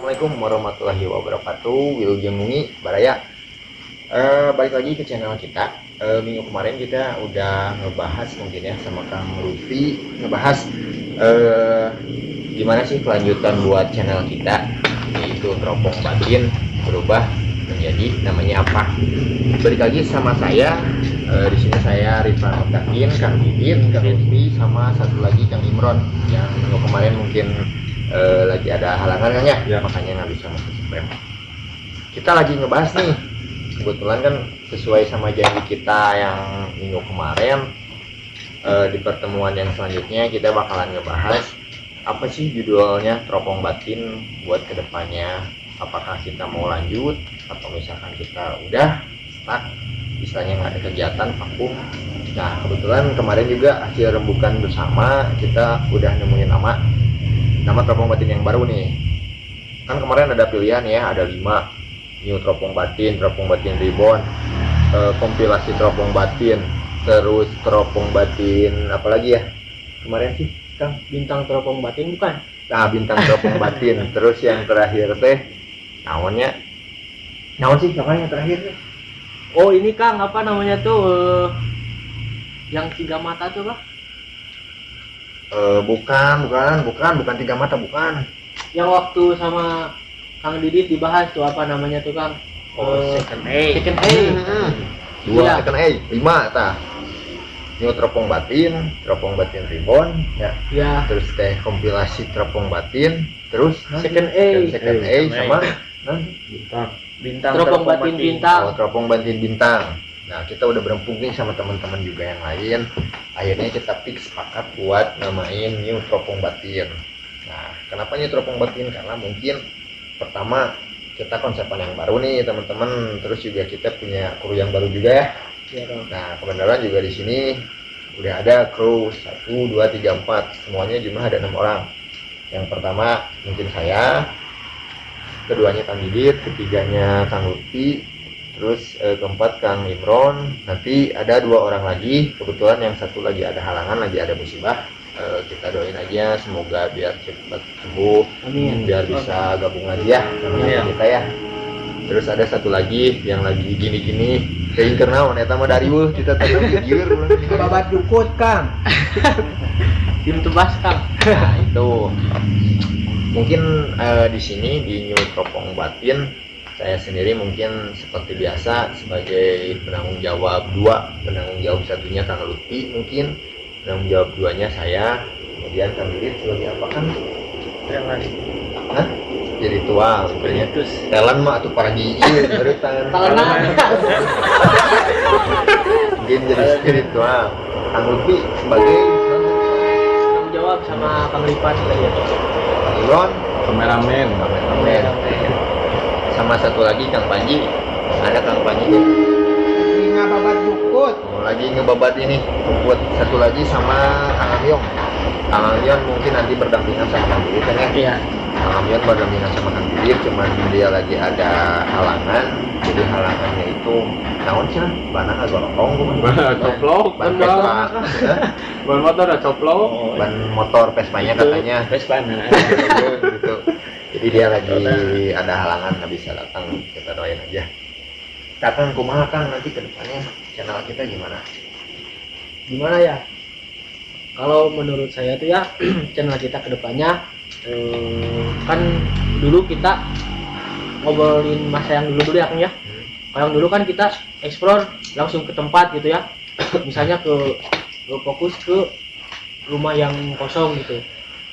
Assalamualaikum warahmatullahi wabarakatuh. Wilujeng Mungi Baraya. Balik lagi ke channel kita. Minggu kemarin kita udah ngebahas mungkin ya sama Kang Lutfi, ngebahas gimana sih kelanjutan buat channel kita, yaitu teropong batin berubah menjadi namanya apa. Balik lagi sama saya. Di sini saya Rifan Mutakin, Kang Didit, Kang Lutfi, sama satu lagi Kang Imron yang minggu kemarin mungkin lagi ada halangan kan ya, makanya nggak bisa masuk frame. Kita lagi ngebahas nih, kebetulan kan sesuai sama janji kita yang minggu kemarin. Di pertemuan yang selanjutnya kita bakalan ngebahas apa sih judulnya teropong batin buat kedepannya, apakah kita mau lanjut atau misalkan kita udah stuck, misalnya nggak ada kegiatan vakum. Nah kebetulan kemarin juga hasil rembukan bersama kita udah nemuin nama teropong batin yang baru nih. Kan kemarin ada pilihan ya, ada 5 new teropong batin reborn, kompilasi teropong batin, terus teropong batin apalagi ya kemarin sih Kang? Bintang teropong batin bukan? Nah bintang teropong batin. Terus yang terakhir teh naon sih namanya terakhir teh? Oh ini Kang, apa namanya tuh, yang 3 mata tuh Bang? Bukan 3 mata, bukan. Yang waktu sama Kang Didit dibahas tuh, apa namanya tuh Kang? Second A. Iya. Second A, 5 tah. New teropong batin reborn ya. Ya. Terus teh kompilasi teropong batin, terus Second A. Sama Bintang teropong batin bintang. teropong batin bintang. Nah kita udah berempung nih sama teman-teman juga yang lain. Akhirnya kita fix sepakat buat namain new teropong batin. Nah kenapa new teropong batin? Karena mungkin pertama kita konsepan yang baru nih teman-teman. Terus juga kita punya kru yang baru juga ya. Nah kebenaran juga di sini udah ada kru 1, 2, 3, 4. Semuanya jumlah ada 6 orang. Yang pertama mungkin saya, keduanya Kang Didit, ketiganya Kang Lutfi, terus keempat Kang Imron. Nanti ada 2 orang lagi, kebetulan yang satu lagi ada halangan, lagi ada musibah. Kita doain aja semoga biar cepat sembuh. Amin. Biar bisa gabung lagi ya sama kita ya. Terus ada satu lagi yang lagi gini-gini kayak karena wanita mah dari kita tadi giur babat dukut Kang. Tim tebas Kang. Nah itu mungkin di sini di new teropong batin saya sendiri mungkin seperti biasa sebagai penanggung jawab 2, penanggung jawab satunya Kang Lutfi, mungkin penanggung jawab 2-nya saya, kemudian Kang Didit sebagai apa kan? Jadi tua sebenarnya. Talent mah tuh para gigi baru tangan. Mungkin jadi spiritual. Kang Lutfi sebagai Tanggung jawab sama Kang Rifan tadi ya. Kang Imron kameramen. Sama satu lagi Kang Panji. Ada Kang Panji Inga babat dukut. lagi ngebabat ini buat satu lagi sama Kang Amyong. Kang Amyong mungkin nanti berdampingan sama Kang Didit kan ya? Iya. Kang Amyong berdampingan sama Kang Didit, cuman dia lagi ada halangan. Jadi halangannya itu naon sih lah, banang agak lorong Coplok, ban Vespa, ban motor ada coplok. ban motor Vespanya katanya Vespa gitu. Jadi dia lagi ada halangan nggak bisa datang, kita doain aja. Kakang kumaha Kang nanti kedepannya channel kita gimana? Gimana ya? Kalau menurut saya tuh ya channel kita kedepannya kan dulu kita ngobrolin masa yang dulu ya Kang ya. Kalau yang dulu kan kita explore langsung ke tempat gitu ya. Misalnya ke fokus ke rumah yang kosong gitu.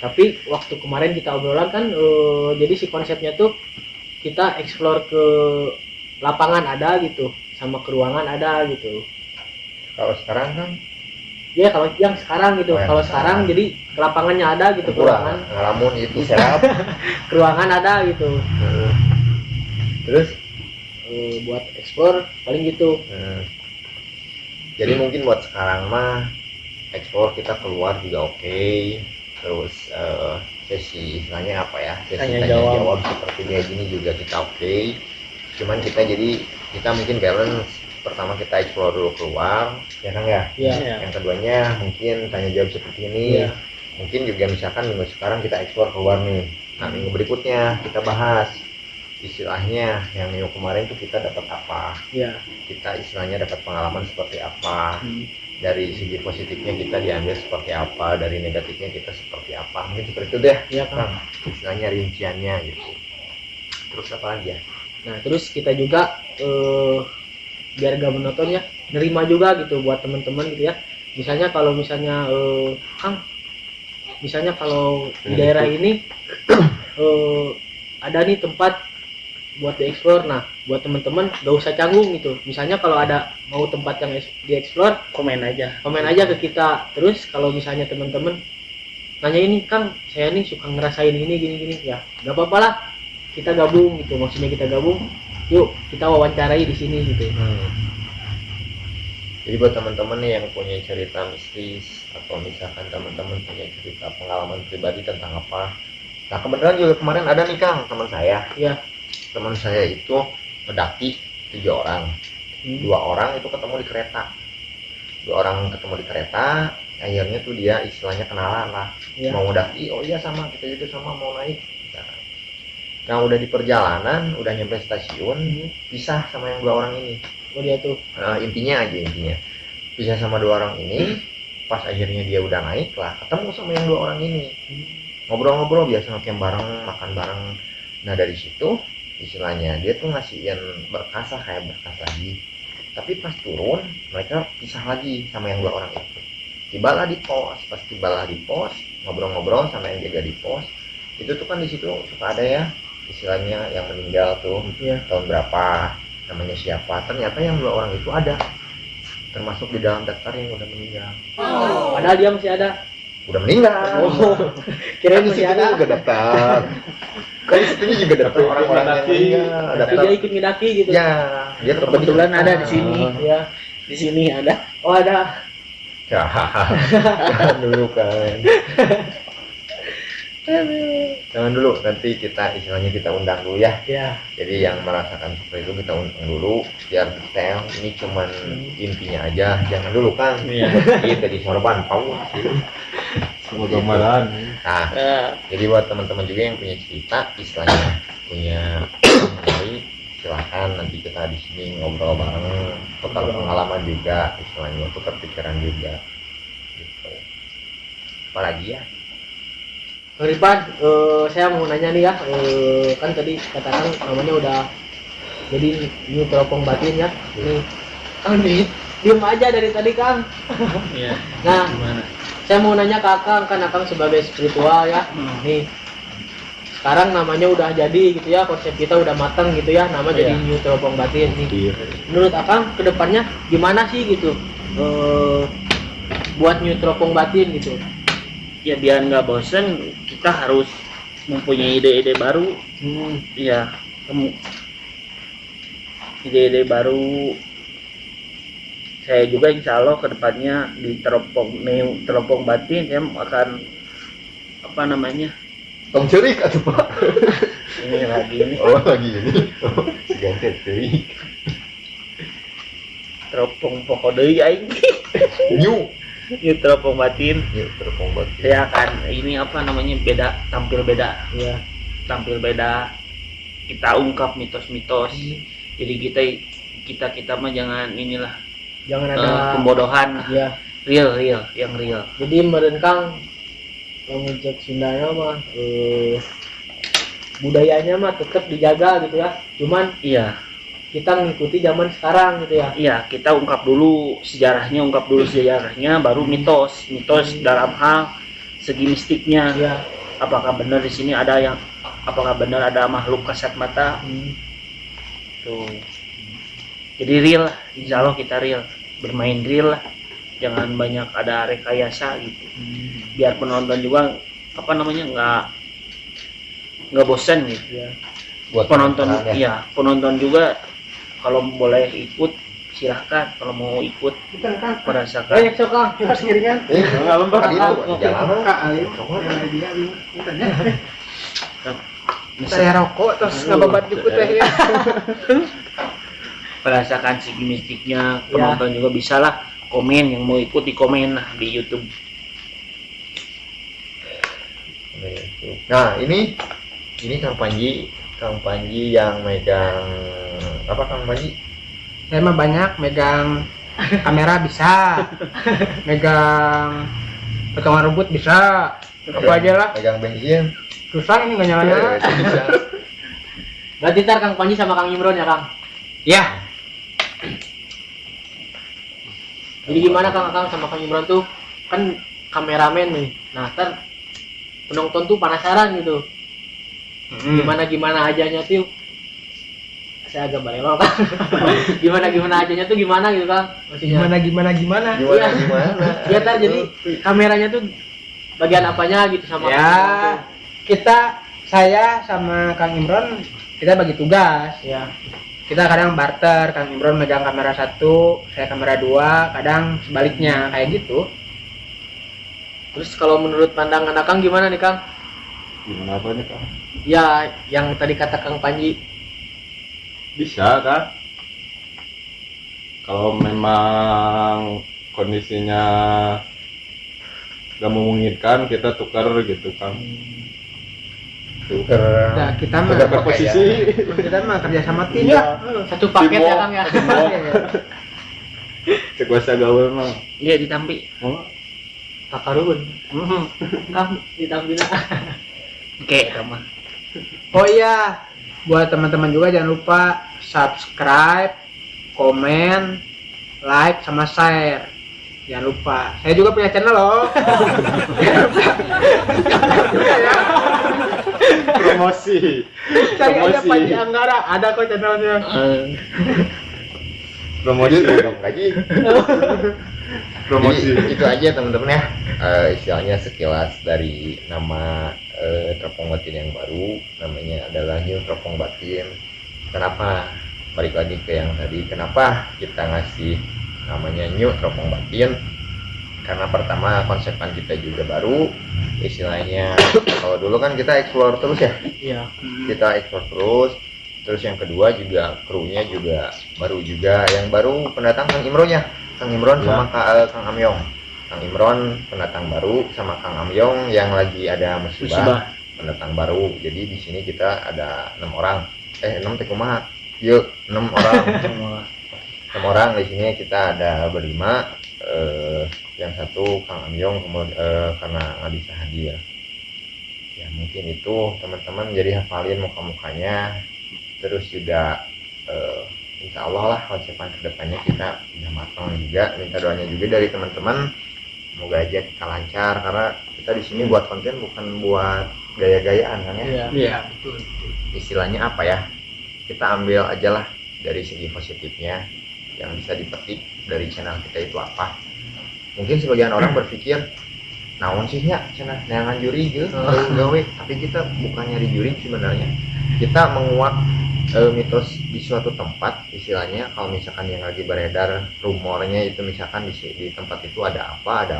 Tapi waktu kemarin kita obrolan kan jadi si konsepnya tuh kita explore ke lapangan ada gitu, sama ke ruangan ada gitu. Kalau sekarang kan Ya kalau yang sekarang gitu, kalau sekarang jadi ke lapangannya ada gitu, ke ruangan. ngalamun itu serap. Ke ruangan ada gitu. Terus Buat explore paling gitu. jadi mungkin buat sekarang mah ekspor kita keluar juga oke. Terus sesi istilahnya apa ya, sesi Tanya tanya jawab. jawab seperti dia gini juga kita oke. Cuman kita mungkin balance, pertama kita explore dulu keluar ya kan ya. Iya. Yang keduanya mungkin tanya jawab seperti ini. Iya. Mungkin juga misalkan minggu sekarang kita ekspor keluar nih, nah minggu berikutnya kita bahas istilahnya yang minggu kemarin tuh kita dapat apa, Ya. kita istilahnya dapat pengalaman seperti apa, dari segi positifnya kita diambil seperti apa, dari negatifnya kita seperti apa, mungkin seperti itu deh. Iya, Kang. Istilahnya rinciannya gitu. Terus apa lagi ya? Nah, terus kita juga biar gak monoton ya, nerima juga gitu buat teman-teman gitu ya. Misalnya kalau misalnya Kang, misalnya kalau di daerah ini ada nih tempat buat dieksplor. Nah, buat teman-teman gak usah canggung gitu. Misalnya kalau ada mau tempat yang dieksplor, komen aja ke kita. Terus kalau misalnya teman-teman nanya ini, Kang, saya nih suka ngerasain ini gini-gini, ya gak apa-apa lah, kita gabung gitu. Maksudnya kita gabung, yuk kita wawancarai di sini gitu. Jadi buat teman-teman nih yang punya cerita mistis atau misalkan teman-teman punya cerita pengalaman pribadi tentang apa. Nah kebetulan juga kemarin ada nih Kang, teman saya. Iya. Teman saya itu mendaki 3 orang. 2 orang itu ketemu di kereta. 2 orang ketemu di kereta, akhirnya tuh dia istilahnya kenalan lah. Iya. Mau mendaki, oh iya sama, kita juga sama mau naik. Nah udah di perjalanan, udah nyampe stasiun, pisah sama yang 2 orang ini. Oh dia tuh. Intinya pisah sama 2 orang ini. Pas akhirnya dia udah naik lah, ketemu sama yang 2 orang ini, ngobrol-ngobrol biasa, ngecamp bareng, makan bareng. Nah dari situ istilahnya dia tuh ngasihin berkas lah, kayak berkas lagi. Tapi pas turun mereka pisah lagi sama yang 2 orang itu. Tibalah di pos, pas tibalah di pos, ngobrol-ngobrol sama yang jaga di pos. Itu tuh kan di situ suka ada ya istilahnya yang meninggal tuh, tahun berapa, namanya siapa. Ternyata yang 2 orang itu ada termasuk di dalam daftar yang udah meninggal. Padahal dia masih ada. Udah meninggal. Kirain Kan masih di situ ada. juga daftar. Kan di situ juga daftar orang-orang yang meninggal. Tapi Daftar. dia ikut ngedaki gitu. Ya, dia Kebetulan ada di sini. Ya. Di sini ada. Oh ada. Ya, jangan dulu kan. Jangan dulu, nanti kita istilahnya kita undang dulu ya. Ya. Jadi yang merasakan seperti itu kita undang dulu biar detail. Ini cuman intinya aja, jangan dulu kan. Iya. Kita di sorban pau. Semua gambaran. Nah, jadi buat teman-teman juga yang punya cerita, istilahnya punya menarik, silahkan nanti kita di sini ngobrol bareng, tukar pengalaman juga, istilahnya tukar pikiran juga. Gitu. Apalagi ya? Bang Ripan, saya mau nanya nih ya, kan tadi katakan namanya udah jadi new teropong batin ya. Nih, Kang diem aja dari tadi Kang. Iya. Nah, Gimana? saya mau nanya ke Akang, kan Akang sebagai spiritual ya. Nih, sekarang namanya udah jadi gitu ya, konsep kita udah matang gitu ya, nama jadi new teropong batin nih. Menurut Akang kedepannya gimana sih gitu, buat new teropong batin gitu? Ya biar nggak bosen, kita harus mempunyai ide-ide baru. Iya, ide-ide baru. Saya juga insya Allah kedepannya di teropong batin saya akan apa namanya, Tom cerik atau Pak? ini lagi ini Oh lagi ini. Ganti cerik. teropong pokodei aing. New. Ini teropong batin. New teropong batin. Saya akan ini apa namanya, beda, tampil beda. Iya. Tampil beda, kita ungkap mitos-mitos. Jadi kita mah jangan inilah, Jangan ada pembodohan. ya. Real yang real. Jadi meureun Kang lamun cek Sundana mah budayanya mah tetap dijaga gitu ya. Cuman Iya kita mengikuti zaman sekarang gitu ya. iya, kita ungkap dulu sejarahnya, baru mitos dalam hal segi mistiknya. Iya. Apakah benar di sini apakah benar ada makhluk kasat mata tuh. Jadi real lah, insya Allah kita real, bermain real lah, jangan banyak ada rekayasa gitu. Biar penonton juga apa namanya nggak bosan gitu. Iya. Buat Penonton teman-teman ya. iya, penonton juga kalau boleh ikut silahkan, kalau mau ikut merasakan. Sok Kang, harus ngiringan. Ngalam Pak. Tadi itu di jalan. Saya rokok terus ngababat jukut teh ya. Merasakan segi mistiknya, penonton juga bisa lah komen, yang mau ikut di komen lah di YouTube. Nah, ini Kang Panji yang megang apa Kang Panji? Saya mah banyak megang kamera bisa, megang potongan rumput bisa, apa aja lah. Megang bensin. Susah ini nggak nyala-nyala. Itu bisa. Berarti ntar Kang Panji sama Kang Imron ya Kang? Ya, Jadi gimana Kang sama Kang Imron tuh kan kameramen nih. Nah ntar penonton tuh penasaran gitu. Gimana ajanya tuh. Saya agak balelo Kang. gimana ajanya tuh gimana gitu Kang? Maksudnya. Gimana? Gimana? Ya ntar jadi kameranya tuh bagian apanya gitu sama ya saya sama Kang Imron kita bagi tugas. Ya. Kita kadang barter, Kang Imron megang kamera 1, saya kamera 2, kadang sebaliknya kayak gitu. Terus kalau menurut pandangan Kang gimana nih Kang? Gimana apa nih Kang? Ya yang tadi kata Kang Panji. Bisa kan? Kalau memang kondisinya gak memungkinkan kita tukar gitu kan. Nah, kita mah Tukar posisi. kita mah kerja sama tim Iya. Satu paket ya Kang ya. Sekuasa gaul mah. Iya ditampi. Oh, Kakarun. Kang ditampi na. Oke, sama. Oh iya, buat teman-teman juga jangan lupa subscribe, komen, like, sama share. Jangan lupa. Saya juga punya channel loh. promosi. Cari aja Promosi. Panji Anggara, ada kok channelnya. Promosi. dong lagi. Promosi. Jadi, itu aja teman-teman ya. Istilahnya sekilas dari nama teropong batin yang baru, namanya adalah New Teropong Batin. Kenapa? Balik lagi ke yang tadi, kenapa kita ngasih namanya New Teropong Batin? Karena pertama konsepan kita juga baru, istilahnya kalau dulu kan kita explore terus ya, Iya. kita explore terus yang kedua juga krunya juga baru juga, yang baru pendatang Kang Imron ya, Kang Imron sama Kang Amyong. Kang Imron pendatang baru sama Kang Amyong yang lagi ada musibah pendatang baru. Jadi di sini kita ada 6 orang, 6 tekumaha, yuk 6 orang. 6 orang di sini kita ada berlima. Yang satu Kang Amyong kemudian karena nggak bisa hadir ya, mungkin itu teman-teman jadi hafalin muka-mukanya, terus juga insya Allah lah konsepan kedepannya kita udah matang juga. Minta doanya juga dari teman-teman, semoga aja kita lancar karena kita di sini buat konten bukan buat gaya-gayaan kan ya. Iya. Betul. Istilahnya apa ya, kita ambil aja lah dari segi positifnya yang bisa dipetik dari channel kita itu apa. Mungkin sebagian orang berpikir naon sih nya cenah neangan juri gitu gawe, tapi kita bukan nyari juri sebenarnya. Kita menguak mitos di suatu tempat, istilahnya kalau misalkan yang lagi beredar rumornya itu misalkan di tempat itu ada apa,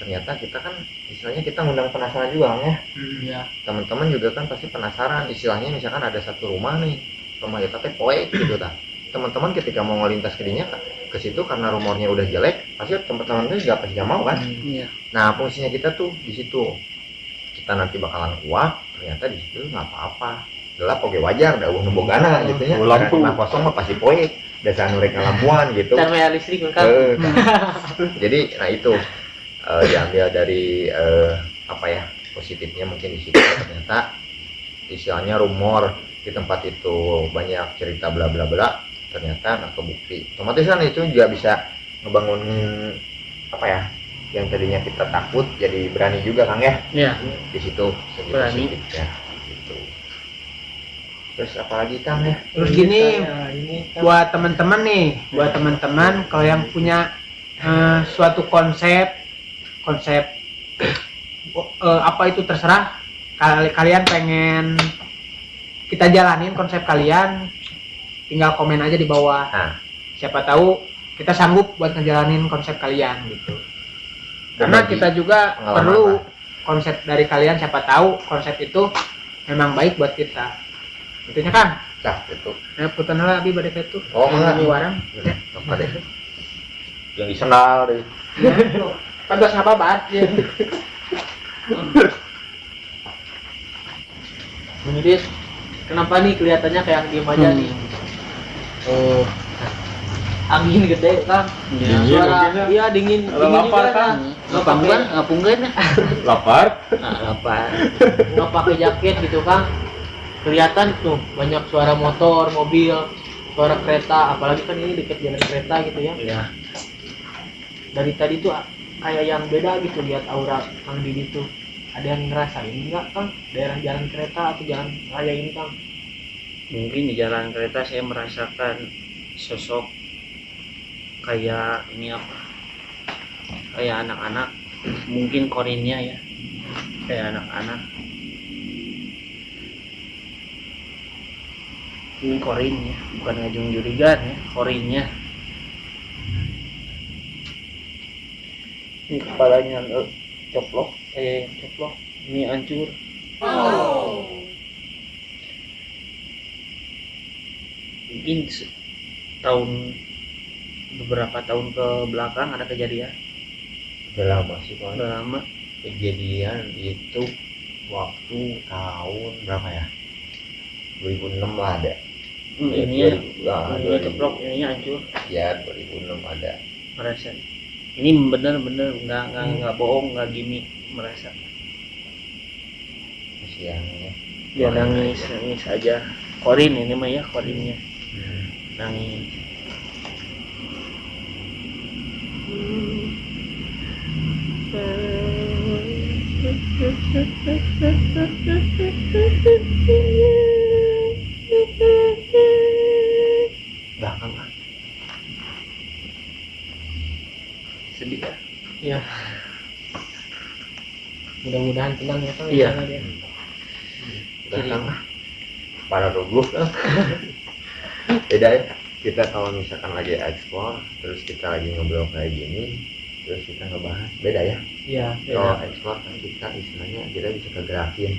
ternyata kita kan istilahnya kita ngundang penasaran juga kan ya. Iya. Teman-teman juga kan pasti penasaran, istilahnya misalkan ada satu rumah nih, rumah kita teh poek gitu dah. Teman-teman ketika mau ngelintas ke dinya ke situ karena rumornya udah jelek, pasti teman-teman itu juga pasti gak mau kan. Iya. Nah fungsinya kita tuh di situ, kita nanti bakalan kuat, ternyata di situ nggak apa-apa, gelap oke wajar, ada nubogana gitu ya. Lampu. Karena kosong mah pasti poek, dasar nurek lampuan gitu. Cara listrik kan. Jadi nah itu diambil dari apa ya, positifnya mungkin di situ. Ternyata istilahnya rumor di tempat itu banyak cerita bla bla bla, ternyata nggak kebukti. Otomatis kan itu juga bisa ngebangun apa ya, yang tadinya kita takut jadi berani juga Kang ya. Iya. Di situ segi Berani. positifnya gitu. Terus apalagi Kang ya? Terus gini, ini buat teman-teman nih, buat teman-teman kalau yang punya suatu konsep apa itu terserah, kalian pengen kita jalanin konsep kalian, tinggal komen aja di bawah. Nah, Siapa tahu kita sanggup buat ngejalanin konsep kalian gitu. Karena berbagi kita juga pengalaman perlu lah. konsep dari kalian, siapa tahu konsep itu memang baik buat kita. Intinya kan, Cah itu. putan lah abi badai itu. Oh, enggak. Ini warang. Apa deh? Yang di sendal deh. Kan tos ngapabat ya. Didit, kenapa nih kelihatannya kayak diem aja nih? Oh, angin gede Kang. Ya. Dingin Suara, mungkin ya. iya dingin, Ada dingin lapar, juga Kang. Ngapungkan ya? Lapar? Lapar. nggak pakai jaket gitu Kang. Kelihatan tuh banyak suara motor, mobil, suara kereta, apalagi kan ini dekat jalan kereta gitu ya. Ya. Dari tadi tuh kayak yang beda gitu lihat aura Kang Didi tuh. Ada yang ngerasain nggak Kang daerah jalan kereta atau jalan raya ini Kang? Mungkin di jalan kereta saya merasakan sosok kayak ini apa? Kayak anak-anak, mungkin korinnya ya. Kayak anak-anak. Ini korinnya, bukan ngajung jurigan ya, korinnya. Ini kepalanya coplok, coplok. Ini hancur. Mungkin beberapa tahun ke belakang ada kejadian. Udah lama sih kawan. Udah lama. Kejadian itu waktu tahun berapa ya? 2006 lah ada. Ini ya, Lah, ini coplok, ininya hancur. ya 2006 ada. Merasa. Ini bener-bener nggak bohong, nggak gimmick, merasa. Masih yang ya. Dia nangis aja. Korin ini mah ya, korinnya nangis. Belakang kan. Sedih ya. Iya. Mudah-mudahan tenang ya Kang. Iya. di sana dia. Belakang lah. Para rubuh kan. Beda ya. Kita kalau misalkan lagi explore, terus kita lagi ngobrol kayak gini, terus kita ngebahas, beda ya. Iya. Kalau Beda. explore kan kita istilahnya kita bisa kegerakin.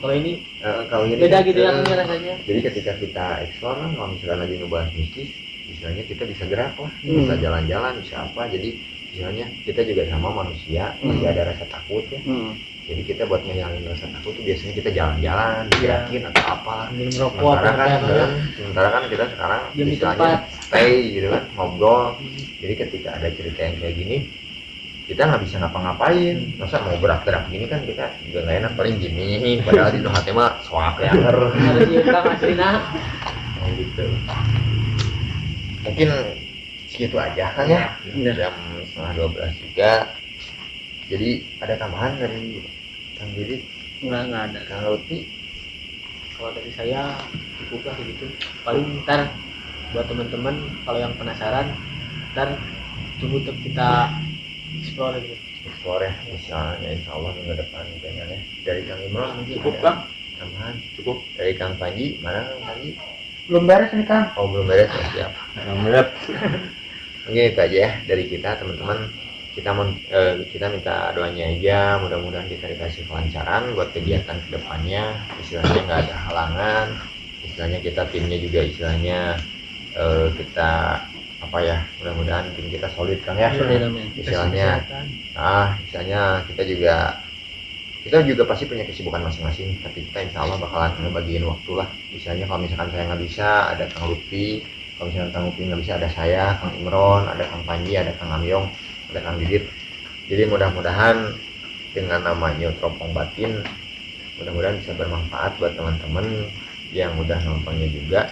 Kalau ini Kalau ini beda kan, gitu ya Kang, rasanya. jadi ketika kita explore kan, kalau misalkan lagi ngebahas mistis, istilahnya kita bisa gerak lah, Hmm. bisa jalan-jalan, bisa apa. Jadi istilahnya kita juga sama manusia, masih ada rasa takut ya. Jadi kita buat ngilangin rasa takut tuh biasanya kita jalan-jalan, digerakin atau apa. Sambil merokok Sementara kan, apa ya. sementara kan kita sekarang Diam di istilahnya tempat. stay gitu kan, ngobrol. Jadi ketika ada cerita yang kayak gini, kita nggak bisa ngapa-ngapain. Masa mau gerak-gerak gini kan kita juga nggak enak, paling gini. Padahal di hati mah soak yanger. Harus di Kang aslinya. Kayak gitu. Mungkin segitu aja kan ya. Iya. Jam setengah 12 juga. Jadi ada tambahan dari Kang Didi, Nggak ada. Kang Lutfi. Kalau dari saya cukup lah gitu. Paling ntar buat teman-teman kalau yang penasaran, ntar tunggu untuk kita explore gitu. Explore ya, misalnya insya Allah minggu depan pengen ya. Dari Kang Imron Cukup, ada Kang. tambahan. Cukup. Dari Kang Panji, mana Kang Panji? Belum beres nih Kang. Oh belum beres ya, siap. Amin. Mungkin itu aja ya dari kita teman-teman. Kita minta doanya aja, mudah-mudahan kita dikasih kelancaran buat kegiatan kedepannya. Istilahnya nggak ada halangan. Istilahnya kita timnya juga istilahnya kita apa ya, mudah-mudahan tim kita solid kan ya. Istilahnya istilahnya kita juga pasti punya kesibukan masing-masing, tapi kita insya Allah bakalan ngebagiin waktu lah. Istilahnya kalau misalkan saya nggak bisa, ada Kang Lutfi. Kalau misalkan Kang Lutfi nggak bisa, ada saya, Kang Imron, ada Kang Panji, ada Kang Amyong, ada Kang Didit. Jadi mudah-mudahan dengan namanya Teropong Batin, mudah-mudahan bisa bermanfaat buat teman-teman yang udah nontonnya juga.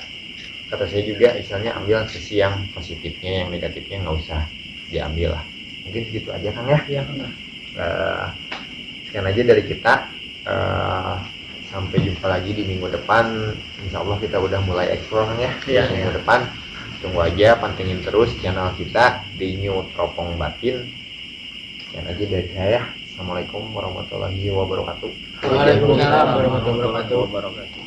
Kata saya juga istilahnya ambil sisi yang positifnya, yang negatifnya nggak usah diambil lah. Mungkin segitu aja Kang ya. Iya. Sekian aja dari kita. Sampai jumpa lagi di minggu depan. Insya Allah kita udah mulai explore Kang ya. Iya, Minggu depan tunggu aja, pantengin terus channel kita di New Teropong Batin. Sekian aja dari saya. Assalamualaikum warahmatullahi wabarakatuh. Waalaikumsalam warahmatullahi wabarakatuh. Wabarakatuh.